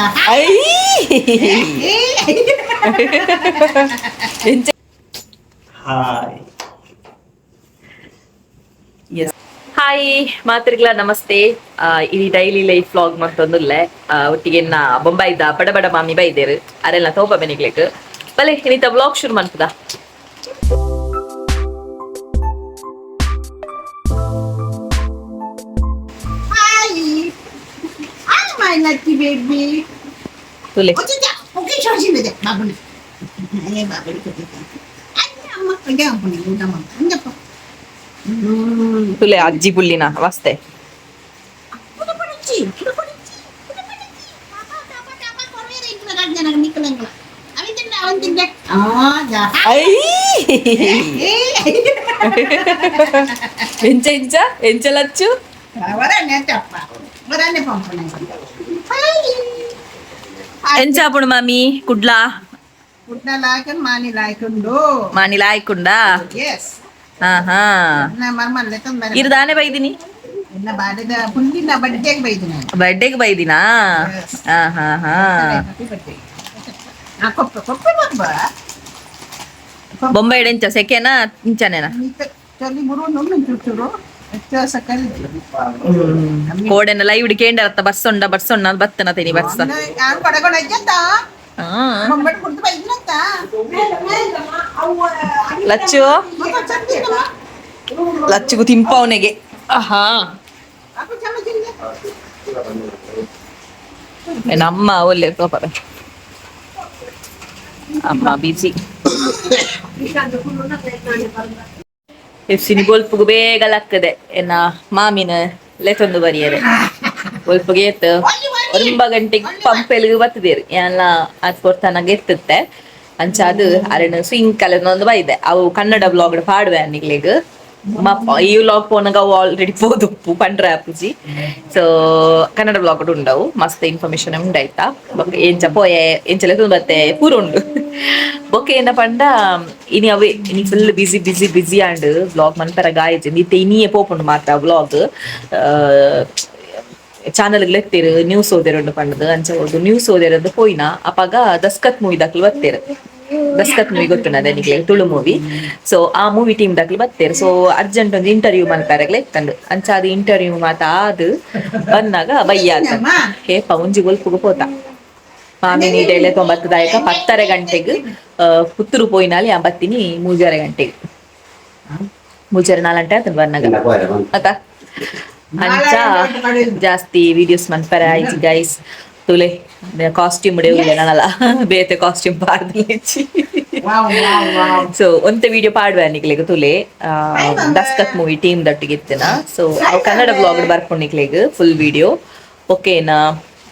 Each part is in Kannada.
ಹಾಯ್ ಎಸ್ ಹಾಯ್ ಮಾತ್ರಿಗಳ ನಮಸ್ತೆ. ಇದು ಡೈಲಿ ಲೈಫ್ ವ್ಲಾಗ್ ಮತ್ತೊಂದುಲ್ಲೆ ಒಟ್ಟಿಗೆ ಬೊಂಬಾಯಿದ ಬಡ ಬಡ ಮಾಮಿ ಬೈದೇರು ಅರೆಲ್ಲ ತೋಪ ಬೆನಿಗ್ಲಿಕ್ ಬಲೆ ಇನ್ನಿತ ವ್ಲಾಗ್ ಶುರು ಮಾಡ್ತದ. My lucky baby. ತುಲೆ Okay, charge with it, Babuli. Hey, Babuli. Amma, again, Amma. ತುಲೆ ಅಜ್ಜಿ ಬುಲ್ಲಿನ ಅವಸ್ಥೆ. ఎంచలచ్చు ఎంచాపుడు మామి కుడ్లా మాని లాయకుండా ఇరుదానే బైదిని బర్త్డేకి బైదినా బొంబాయి ఎంచ సెకేనా ఇంచానేనా ಕೋಡೆನ ಲೈವ್ ಕೇಂಡರತ್ತ ಬಸ್ಸೊಂಡ ಬತ್ತನ ತಿನಿ ಬಸ್ಸ ಲಚ್ಚು ಲಚ್ಚುಗು ತಿಂಪವನೆಗೆ ಆಹಾ ನಮ್ಮ ಒಳ್ಳೆ ಪಾಪ ಅಮ್ಮ ಬಿಸಿ ಎಫ್ಸಿನಿ ಗೊಲ್ಪುಗು ಬೇಗ ಲಕ್ಕದೆ ಎನ್ನ ಮಾಮಿನ ಲೆತ್ತೊಂದು ಬರಿಯದೆ ಗೊಲ್ಪುಗೆ ಎತ್ತು 9 ಗಂಟೆಗೆ ಪಂಪೆಲ್ಗೆ ಬತ್ತದೇರು ಎಲ್ಲ ಅದು ಕೊಡ್ತಾನಾಗ ಎತ್ತುತ್ತೆ ಅಂಚಾದು ಅರೆನು ಸ್ವಿಂಗ್ ಕಲರ್ನೊಂದು ಬೈದೆ ಅವು ಕನ್ನಡ ಬ್ಲಾಗ್ ಪಾಡುವೆ ಅನ್ನಿಗ್ಲಿಗ್ ಈ ವ್ಲಾಗ್ ಪೋನಾಗ ಅವು ಆಲ್ರೆಡಿ ಪೋದುಪ್ಪು ಪಂಡ್ರೆ ಆಪುಜಿ ಸೊ ಕನ್ನಡ ಬ್ಲಾಗ್ ಉಂಡವು ಮಸ್ತ್ ಇನ್ಫಾರ್ಮೇಶನ್ ಉಂಡಾಯ್ತಾ ಬೊಕ್ಕ ಎಂಚ ಪೋಯೆ ಎಂಚಲ ಬತ್ತೆ ಪೂರ ಉಂಡು ಬೊಕ್ಕ ಏನ ಪಂಡ ಇನಿ ಅವೇ ಇನಿ ಫುಲ್ ಬಿಸಿ ಆಂಡ್ ಬ್ಲಾಗ್ ಮನ್ಪರ ಗಾಯಜಿ ನಿತ್ತೆ ಇನಿಯೇ ಪೋಪುಂಡು ಮಾತ್ರ ಬ್ಲಾಗ್ ಚಾನಲ್ಗಳು ಎತ್ತೇರು ನ್ಯೂಸ್ ಓದಿರೋದು ಪಂಡದು ಅಂಚ ಹೋದು ನ್ಯೂಸ್ ಓದಿರೋದು ಪೋಯಿನ ಅಪಾಗ ದಸ್ಕತ್ ಮೂವಿ ದಾಖಲು ಬತ್ತೇರು ದಸ್ಕತ್ ಮೂವಿ ಗೊತ್ತುಂಡ ನನಗೆ ತುಳು ಮೂವಿ ಸೊ ಆ ಮೂವಿ ಟೀಮ್ ದಾಖಲು ಬತ್ತೇರು ಸೊ ಅರ್ಜೆಂಟ್ ಒಂದು ಇಂಟರ್ವ್ಯೂ ಮಲ್ಪಾರಾಗ್ಲೆ ಎತ್ತಂಡು ಅಂಚ ಅದು ಇಂಟರ್ವ್ಯೂ ಮಾತ ಆದ್ ಬಂದಾಗ ಬಯ್ಯ ಹೇಪ ಒಂಜಿ ಗೊಲ್ಪುಗು ಪೋತ ಮಾಮಿ ನೀಡೆಲೆ 9 10 ಗಂಟೆಗೆ ಪುತ್ತೂರು ಪೋಯಿನಲ್ಲಿ ಆ ಬತ್ತಿನಿ 3 ಗಂಟೆಗೆ 4 ಗಂಟೆ ಆತನ ಬಂದಾಗ ಆತ ಅಂಚ ಜಾಸ್ತಿ ವಿಡಿಯೋಸ್ ಮನ್ಪರ ಆಯ್ತು ಗೈಸ್ ತುಲೆ ಕಾಸ್ಟ್ಯೂಮ್ ಉಡೆಯುವುದಿಲ್ಲ ನಾನಲ್ಲ ಬೇತೆ ಕಾಸ್ಟ್ಯೂಮ್ ಪಾಡ್ದಿಚ್ಚಿ ಸೊ ಒಂತೆ ವಿಡಿಯೋ ಪಾಡುವೆ ನಿಕ್ಲೆಗ್ ತುಲೆ ದಸ್ಕತ್ ಮೂವಿ ಟೀಮ್ ದಟ್ಟಿಗೆ ಇತ್ತಿನ ಸೊ ಅವು ಕನ್ನಡ ಬ್ಲಾಗ್ ಬರ್ಕೊಂಡಿಕ್ಲೆಗ್ ಫುಲ್ ವಿಡಿಯೋ ಓಕೆನಾ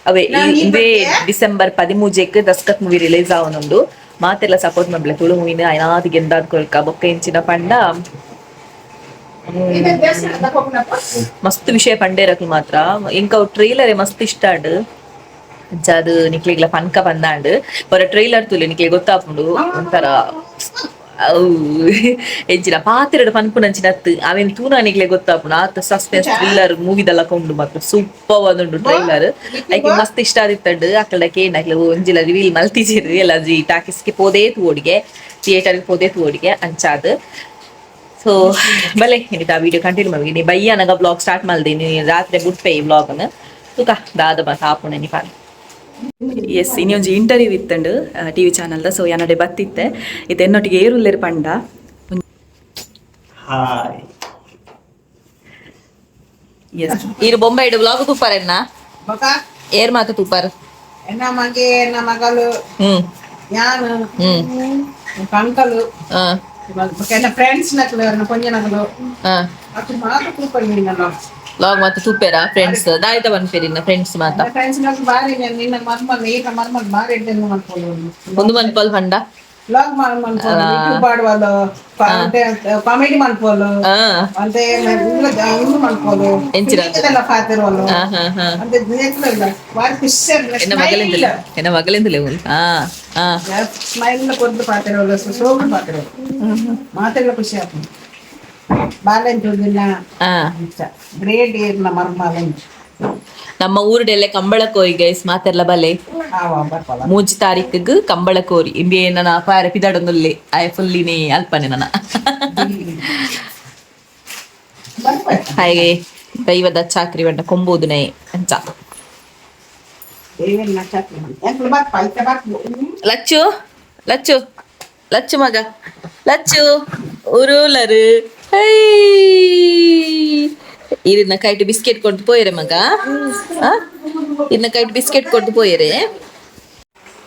ಅವೇ ಇದೇ ಡಿಸೆಂಬರ್ 13 ದಸ್ಕತ್ ಮೂವಿ ರಿಲೀಸ್ ಆವನುಂಡು ಮಾತೆಲ್ಲ ಸಪೋರ್ಟ್ ಮಾಡ್ಲೆ ತುಳು ಮೂವಿನ ಐನಾದಿ ಗೆಂದಾದ್ ಕೊಲ್ಕ ಬೊಕ್ಕ ಇಂಚಿನ ಪಂಡ ಮಸ್ತ್ ವಿಷಯ ಪಂಡೇರಕ್ಲು ಮಾತ್ರ ಇಂಕ ಟ್ರೈಲರ್ ಮಸ್ತ್ ಇಷ್ಟ ಆಡು ಅದು ನಿಕ್ಲಿಗ್ಲ ಪನ್ಕ ಬಂದಾಂಡ್ ಬರ ಟ್ರೈಲರ್ ತುಲೆ ನಿಕ್ಲಿಗೆ ಗೊತ್ತಾಪುಂಡು ಒಂಥರ ಎಂಚಿನ ಪಾತ್ರೆಡು ಪನ್ಪುನಂಚಿನತ್ತು ಅವೇನು ತೂನ ನಿಕ್ಲೆ ಗೊತ್ತಾಪುಂಡು ಆತ ಸಸ್ಪೆನ್ಸ್ ಥ್ರಿಲ್ಲರ್ ಮೂವಿದಲ್ಲ ಕೊಂಡು ಮಾತ್ರ ಸೂಪರ್ ಒಂದುಂಡು ಟ್ರೈಲರ್ ಐಕೆ ಮಸ್ತ್ ಇಷ್ಟ ಆದಿತ್ತಂಡು ಅಕ್ಕಳಕ್ಕೆ ಏನಾಗ್ಲ ಒಂಜಿಲ ರಿವೀಲ್ ಮಲ್ತಿಜಿರು ಎಲ್ಲ ಜಿ ಟಾಕಿಸ್ಗೆ ಪೋದೇ ತೂಡಿಗೆ ಥಿಯೇಟರ್ಗೆ ಪೋದೇ ತೂಡಿಗೆ ಅಂಚಾದ್ ಸೊ ಬಲೆ ಏನಿತ್ತು ಆ ವಿಡಿಯೋ ಕಂಟಿನ್ಯೂ ಮಾಡಿ ನೀ ಬಯ್ಯ ನನಗೆ ಬ್ಲಾಗ್ ಸ್ಟಾರ್ಟ್ ಮಾಡಿದೆ ನೀನು ರಾತ್ರಿ ಬಿಟ್ಪೆ ಈ ಬ್ಲಾಗ್ನ ತುಕ ದಾದ ಬಸ್ ಆಪುಣ ನೀ ಪಾಲ್ ಎಸ್ ಇನ್ನೊಂದು ಇಂಟರ್ವ್ಯೂ ಇತ್ತಂಡು ಟಿವಿ ಚಾನಲ್ದ ಸೊ ಯಾನಡೆ ಬತ್ತಿತ್ತೆ ಇದು ಎನ್ನೊಟ್ಟಿಗೆ ಏರುಲ್ಲೇರು ಪಂಡ ಹಾಯ್ ಎಸ್ ಇರು ಬೊಂಬೈಡು ಬ್ಲಾಗ್ ತುಪ್ಪಾರೆನ್ನ ಏರ್ ಮಾತು ತುಪ್ಪಾರು ಎನ್ನ ಮಗೆ ಎನ್ನ ಮಗಳು ಯಾನು ಕಂಕಲು ಫ್ರೆಂಡ್ಸ್ ನಕಲು ಕೊಂಜ ನಕಲು ಅದು ಮಾತು ತೂಪಣ್ಣಿನಲ್ಲ ಲಾಗ್ ಮಾತು ತೂಪೇರಾ ಫ್ರೆಂಡ್ಸ್ ದಾಯಿತ ಬಂದ್ಪೇರಿನ ಫ್ರೆಂಡ್ಸ್ ಮಾತ ಫ್ರೆಂಡ್ಸ್ ನಕಲು ಬಾರಿ ನಿನ್ನ ಮರ್ಮಲ್ ಈಗ ಮರ್ಮಲ್ ಬಾರಿ ಇಡ್ಡೆನು ಮಾಡ್ಕೊಳ್ಳೋದು ಒಂದು ಮನ್ಪಲ್ ಫಂಡ ಲಾಗ್ ಮಾಡ್ಕೊಳ್ಳೋದು ಯೂಟ್ಯೂಬ್ ಮಾಡುವಲು ಕಾಮಿಡಿ ಮಾಡ್ಕೊಳ್ಳೋದು ಮತ್ತೆ ಇದು ಮಾಡ್ಕೊಳ್ಳೋದು ಎಂಚಿರಲ್ಲ ಪಾತಿರುವಲು ಮತ್ತೆ ನೆಕ್ಲೆಲ್ಲ ಬಾರಿ ಖುಷಿ ಎನ್ನ ಮಗಳಿಂದಲೇ ಸ್ಮೈಲ್ ಕೊದ್ದು ಪಾತಿರುವಲು ಸೋಗು ಪಾತಿರುವಲು ಮಾತೆಲ್ಲ ಖುಷಿ ಆಗ್ತದೆ ಬಾಲೆಂಚು ಉಳ್ದಿಲ್ಲ ಗ್ರೇಟ್ ಏರ್ನ ಮರ್ಮ ನಮ್ಮ ಊರುಡೆಲ್ಲ ಕಂಬಳಕ್ಕೆ ಹೋಗಿ ಗೈಸ್ ಮಾತೆಲ್ಲ ಬಲೆ ಮೂಜಿ ತಾರೀಕಿಗ್ ಕಂಬಳ ಕೋರಿ ಇಂಬೆ ನನ್ನ ಪಾರ ಪಿದಾಡೊಂದುಲ್ಲೆ ಆಯ ಫುಲ್ಲಿನೇ ಅಲ್ಪನೆ ನನ್ನ ಹಾಗೆ ದೈವದ ಚಾಕ್ರಿ ಬಂಡ ಕೊಂಬೋದುನೆ ಅಂಚ ಲಚ್ಚು ಲಚ್ಚು ಲಚ್ಚು ಮಗ ಲಚ್ಚು ಉರುಲರು ಇದನ್ನ ಕೈಟ್ ಬಿಸ್ಕೆಟ್ ಕೊಟ್ಟು ಪೋಯರೆ ಮಗ ಇದನ್ನ ಕೈಟ್ ಬಿಸ್ಕೆಟ್ ಕೊಟ್ಟು ಪೋಯರೆ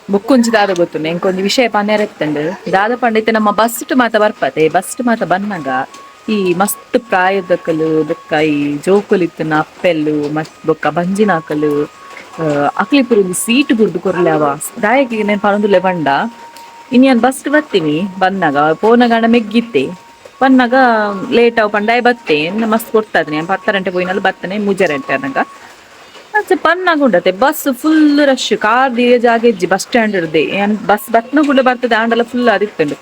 ಬುಕ್ಕೊಂಚಿ ದಾದ ಗೊತ್ತು ಎಂಕೊಂದು ವಿಷಯ ಪನ್ನೆರತ್ತಂಡು ದಾದ ಪಂಡಿತ ನಮ್ಮ ಬಸ್ಟ್ ಮಾತ ಬರ್ಪತೆ ಬಸ್ಟ್ ಮಾತ ಬಂದಾಗ ಈ ಮಸ್ತ್ ಪ್ರಾಯದಕ್ಕಲು ಬೊಕ್ಕ ಈ ಜೋಕುಲಿತ್ತಿನ ಅಪ್ಪೆಲ್ಲು ಮತ್ ಬೊಕ್ಕ ಬಂಜಿನಾಕಲು ಅಕ್ಲಿ ಪುರ ಒಂದು ಸೀಟ್ ಬುರ್ದು ಕೊರ್ಲೆ ದಾಯಕಿ నేను ಪನೊಂದುಲ್ಲೆ ಬಂಡ ಇನ್ನು ನಾನು ಬಸ್ಟ್ ಬರ್ತೀನಿ ಬಂದಾಗ ಪೋನಗಾಣ ಮೆಗ್ಗಿತ್ತೆ ಬಂದಾಗ ಲೇಟ್ ಅವ್ ಪಂಡಾಯ ಬತ್ತೆ ಮಸ್ತ್ ಕೊಡ್ತದೆ ನಾನು 10 ಗಂಟೆ ಪೋಯಿನಲ್ಲಿ ಬರ್ತೇನೆ ಮುಜರಂಟೆ ಅನ್ನಂಗ ಅಚ್ಚ ಪನ್ನಾಗ ಉಂಡತೆ ಬಸ್ ಫುಲ್ ರಶ್ ಕಾರ್ ದಿಯ ಜಾಗ ಇಜ್ಜಿ ಬಸ್ ಸ್ಟ್ಯಾಂಡ್ ಇರ್ದೆ ಬಸ್ ಬತ್ನ ಕೂಡ ಬರ್ತದೆ ಆಂಡಲ ಫುಲ್ ಅದಿತ್ತಂಡು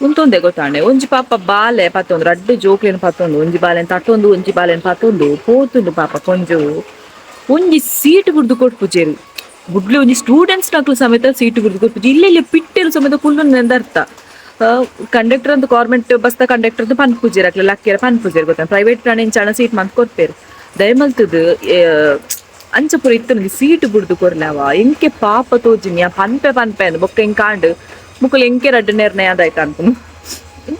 ಉಂತೊಂದೆ ಗೊತ್ತಾಂಡೆ ಒಂಜಿ ಪಾಪ ಬಾಲೆ ಪತ್ತೊಂದು ರಡ್ಡು ಜೋಕ್ಲೇನು ಪತ್ತೊಂದು ಒಂಜಿ ಬಾಲೆನ್ ತಟ್ಟೊಂದು ಒಂಜಿ ಬಾಲೆನ್ ಪತ್ತೊಂದು ಪೋತುಂಡು ಪಾಪ ಕೊಂಜು ಒಂಜಿ ಸೀಟ್ ಬುಡ್ದು ಕೊಟ್ಪುಜೇರು ಗುಡ್ಲಿ ಒಂಜಿ ಸ್ಟೂಡೆಂಟ್ಸ್ ನಕ್ಲು ಸಮೇತ ಸೀಟ್ ಬುಡ್ದು ಕೊಟ್ಪುಜಿ ಇಲ್ಲೆಲ್ಲ ಪಿಟ್ಟೆರು ಸಮೇತ ಕುಲ್ಲು ನೆಂದರ್ಥ ಕಂಡಕ್ಟರ್ ಅಂತ ಗೌರ್ಮೆಂಟ್ ಬಸ್ ಕಂಡಕ್ಟರ್ ಅಂತ ಪನ್ಪುಜೇರು ಅಕ್ಲ ಲಕ್ಕಿಯರ ಪನ್ಪುಜೇರು ಗೊತ್ತ ಪ್ರೈವೇಟ್ ಪ್ರಾಣಿ ಇಂಚಾಣ ಸೀಟ್ ಮಂತ್ ಕೊಡ್ಪೇರು ದಯಮಲ್ತದ ಅಂಚ ಪುರ ಇತ್ತು ಸೀಟ್ ಬುಡ್ದು ಕೊರ್ಲಾವ ಎಂಕೆ ಪಾಪ ತೋಜಿನಿ ಪನ್ಪೆ ಪನ್ಪೆ ಅಂದ್ ಬೊಕ್ಕ ಹೆಂಗ್ ಕಾಂಡ್ ಮುಕ್ಕಲು ಎಂಕೆ ರಡ್ಡು ನಿರ್ಣಯ ಆದಾಯ್ತು ಅನ್ಕೊಂಡು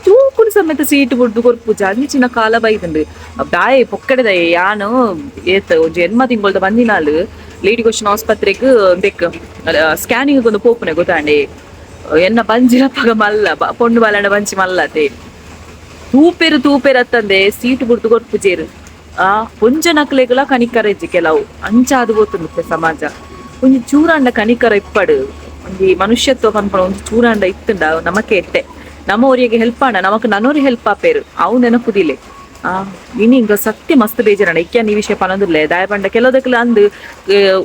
ಜೋಕುಲು ಸಮೇತ ಸೀಟ್ ಬುಡ್ದು ಕೊರ್ಪುಜ ಅಂಚಿನ ಕಾಲ ಬೈದಂಡು ದಾಯೆ ಪೊಕ್ಕಡೆದಾಯ ಯಾನು ಏತ್ ಜನ್ಮ ತಿಂಗೊಳ್ದ ಬಂದಿನಾಲು ಲೇಡಿ ಕ್ವಶನ್ ಆಸ್ಪತ್ರೆಗ್ ಬೆಕ್ ಸ್ಕ್ಯಾನಿಂಗ್ ಒಂದು ಪೋಪುನೆ ಗೊತ್ತಾಂಡೆ ಎನ್ನ ಬಂಜಿರಪ್ಪಗ ಮಲ್ಲ ಪೊಂಡು ಬಾಲಣ್ಣ ಬಂಚಿ ಮಲ್ಲತೆ ತೂಪೇರು ಅತ್ತಂದೆ ಸೀಟ್ ಬುಡ್ದು ಕೊರ್ಪುಜೇರು ಒಂಜ ನಕ್ಲೆಗಳ ಕನಿಕರ ಇಜ್ಜಿ ಕೆಲವು ಅಂಚಾದು ಗೊತ್ತುಂಡುತ್ತೆ ಸಮಾಜ ಒಂಜಿ ಚೂರಾಂಡ ಕನಿಕರ ಇಪ್ಪಡು ಒಂಜಿ ಮನುಷ್ಯತ್ವ ಪನ್ಪಡ ಒಂಜಿ ಚೂರಾಂಡ ಇತ್ತುಂಡ ನಮಕೆ ಎಟ್ಟೆ ನಮ್ಮ ಊರಿಗೆ ಹೆಲ್ಪ್ ಆಂಡ ನಮಕ್ ನನ್ನೋರಿ ಹೆಲ್ಪ್ ಆಪೇರು ಅವು ನೆನಪುದಿಲೆ ಇನಿಂಗ ಸತ್ಯ ಮಸ್ತ್ ಬೇಜಾರಣ ಇಕ್ಯಾನ್ ಈ ವಿಷಯ ಪನೊಂದುಲ್ಲೆ ದಾಯ ಪಂಡ ಕೆಲವುದಕ್ಲ ಅಂದ್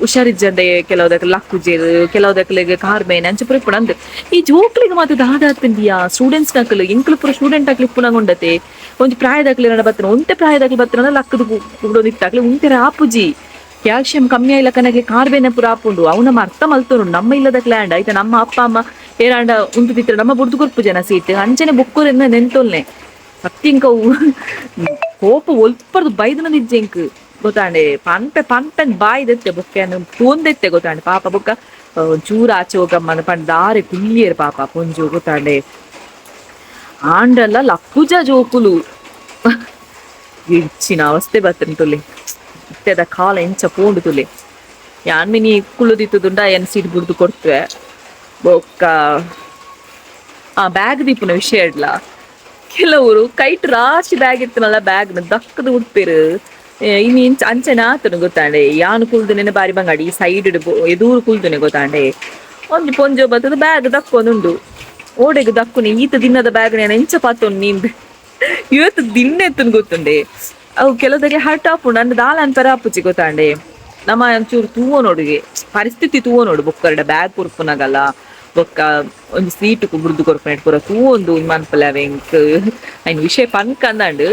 ಹುಷಾರಿಜ್ಜಂದೆ ಕೆಲವುದಕ್ಲ ಲಕ್ಕುಜೇರು ಕೆಲವುದಕ್ಲೆಗ್ ಕಾರ್ಬೇನೆ ಅಂಚ ಪುರ ಅಂದ್ ಈ ಜೋಕ್ಲಿಗೆ ಮಾತ್ರ ದಾದ ಹತ್ತಂದಿಯಾ ಸ್ಟೂಡೆಂಟ್ಸ್ ನಕ್ಲು ಎಂಕ್ಲು ಪುರ ಸ್ಟೂಡೆಂಟ್ ಆಕ್ಲಿ ಪುನಗೊಂಡತೆ ಒಂಜಿ ಪ್ರಾಯದಾಗ್ಲಿ ನಡ ಬತ್ತನ ಒಂತೆ ಪ್ರಾಯದಾಗ್ಲಿ ಬತ್ತನ ಲಕ್ಕದು ಕುಡೋದಿತ್ತಾಗ್ಲಿ ಒಂತೆರ ಆಪುಜಿ ಕ್ಯಾಲ್ಸಿಯಂ ಕಮ್ಮಿ ಆಯ್ಲಕ್ಕನಾಗ್ಲಿ ಕಾರ್ಬೇನೆ ಪುರ ಆಪುಂಡು ಅವು ನಮ್ಮ ಅರ್ಥ ಮಲ್ತೋನು ನಮ್ಮ ಇಲ್ಲದ ಲ್ಯಾಂಡ್ ಆಯ್ತಾ ನಮ್ಮ ಅಪ್ಪ ಅಮ್ಮ ಏನಾಂಡ ಉಂಟು ತಿತ್ರ ನಮ್ಮ ಬುಡ್ದು ಕೊರ್ಪು ಜನ ಸೀಟ್ ಅಂಚನೆ ಬುಕ್ಕೋರೆಂದ ನೆಂತೊಲ್ನೆ ಸತ್ಯಂಕ ಕೋಪ ಒಲ್ಪರ್ದು ಬೈದನ ನಿಜ್ಜೆಂಕ್ ಗೊತ್ತಾಂಡೆ ಪನ್ಪೆನ್ ಬಾಯ್ದೆತ್ತೆ ಬೊಕ್ಕ ತೋಂದೆತ್ತೆ ಗೊತ್ತಾಂಡೆ ಪಾಪ ಬೊಕ್ಕ ಚೂರ ಆಚೆ ಹೋಗಮ್ಮನ ಪಂಡ ದಾರೆ ಕುಲ್ಲಿಯರ್ ಪಾಪ ಪೊಂಜು ಗೊತ್ತಾಂಡೆ ಆಂಡಲ್ಲ ಲಕ್ಕುಜ ಜೋಕುಲು ಇಚ್ಚಿನ ಅವಸ್ಥೆ ಬರ್ತನೆ ತುಲೆ ಇತ್ತೆದ ಕಾಲ ಎಂಚ ಪೋಂಡು ತುಲೆ ಯಾನ್ ನೀ ಕುಲ್ಲುದಿತ್ತುದುಂಡ ಏನ್ ಸೀಟ್ ಬುಡ್ದು ಕೊಡ್ತವೆ ಬೊಕ್ಕ ಬ್ಯಾಗ್ ದೀಪನ ವಿಷಯ ಇಡ್ಲ ಕೆಲವರು ಕೈಟ್ ರಾಶಿ ಬ್ಯಾಗ್ ಇರ್ತನಲ್ಲ ಬ್ಯಾಗ್ನ ದಕ್ಕದ ಉಡ್ಪೇರು ಇನ್ನು ಅಂಚೆನ ಆತನು ಗೊತ್ತಾಂಡೆ ಯಾನು ಕುಲ್ದುನೆ ಬಾರಿ ಬಂಗಾಡಿ ಸೈಡ್ ಎದೂರು ಕುಲ್ದುನೆ ಗೊತ್ತಾಂಡೆ ಒಂಜಿ ಪೊಂಜೋ ಬತ್ತದ ಬ್ಯಾಗ್ ದಕ್ಕೊಂದುಂಡು ಓಡೆಗ್ ದಕ್ಕುನೆ ಈತ ದಿನದ ಬ್ಯಾಗ್ ನಾನು ಎಂಚ ಪಾತೊಂದು ನೀಂದು ಇವತ್ತು ದಿನ ಎತ್ತನ್ ಗೊತ್ತುಂಡೆ ಅವು ಕೆಲವುದಾಗೆ ಹರ್ಟ್ ಆಪುಂಡು ನನ್ನ ದಾಲ ಅಂತರ ಆಪುಚಿ ಗೊತ್ತಾಂಡೆ ನಮ್ಮ ಒಂಚೂರು ತೂವೋ ನೋಡಿಗೆ ಪರಿಸ್ಥಿತಿ ತೂವೋ ನೋಡು ಬೊಕ್ಕರ್ಡ ಬ್ಯಾಗ್ ಕೊರ್ಪುನಾಗಲ್ಲ ಬೊಕ್ಕ ಒಂದು ಸೀಟ್ ಬುರ್ದು ಕೊರ್ಪುನ ಪೂರ ತೂವೊಂದು ಮನ್ಪಲ್ಲ ವೆಂಕ್ ಐನ್ ವಿಷಯ ಪನ್ಕ್ ಅಂದಾಂಡು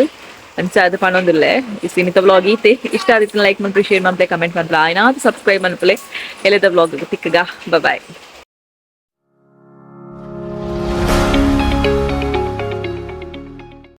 ಅಂಚ ಅದು ಪಣೊಂದುಲ್ಲೆ ಈ ಸೀಮಿತ ವ್ಲಾಗ್ ಈತೆ ಇಷ್ಟ ಆದಿತ್ತು ಲೈಕ್ ಮಾಡ್ರಿ ಶೇರ್ ಮಾಡ್ತೆ ಕಮೆಂಟ್ ಮಾಡ್ಲ ಏನಾದ್ರು ಸಬ್ಸ್ಕ್ರೈಬ್ ಮಾಡ್ಪಲೆ ಎಲೆದ ವ್ಲಾಗ್ ತಿಕ್ಕಗ ಬಾಯ್